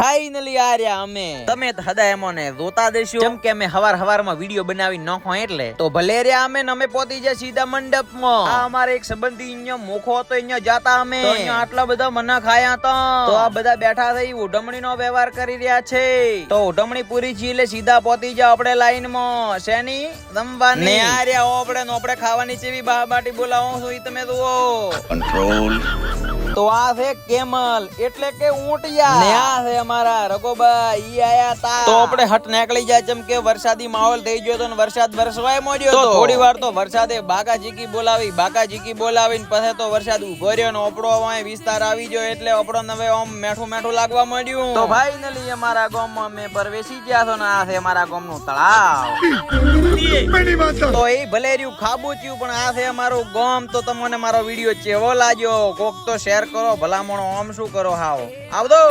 Finally આ રહ્યા અમે. તમે હદા એમોને જોતા દેશો કેમ કે અમે હવારમાં વિડીયો બનાવી નાખો એટલે તો ભલે રહ્યા અમે પહોંચી જાય સીધા મંડપમાં. આ અમારે એક સંબંધી અહીંયા મોખો હતો, અહીંયા જાતા અમે તો અહીંયા આટલા બધા મના ખાયા હતા. તો આ બધા બેઠા થઈ ઉડમણી નો વ્યવહાર કરી રહ્યા છે. તો ઉડમણી પૂરી છે એટલે સીધા પહોંચી જાવ આપણે લાઈન માં. શેની રમવાની ને આ રહ્યા આપણે ખાવાની ચેવી બાટી બોલાવો છો ઈ તમે જુઓ. કંટ્રોલ. તો આ છે કેમલ એટલે કે ઊંટિયા ને આ છે અમારા રઘોબા ઈ આયા તા. તો આપણે હટ નીકળી જાય જેમ કે વરસાદી માહોલ થઈ ગયો તો ને વરસાદ વરસવાય મોડ્યો તો થોડી વાર તો વરસાદે બાકાજીકી બોલાવીને પછી તો વરસાદ ઉભો રહ્યો ને આપણો અહીં વિસ્તાર આવી ગયો એટલે આપણો નવે આમ મેઠું લાગવા માંડ્યું. તો ફાઇનલી અમારા ગામમાં અમે પ્રવેશી ગયા છો ને આ છે અમારા ગામનું તળાવ. તો એ ભલે રહ્યું ખાબુચ્યું પણ આ છે અમારું ગામ. તો તમને મારો વિડીયો કેવો લાગ્યો કોક તો શેર કરો ભલામણો આમ શું કરો હાવ આવજો.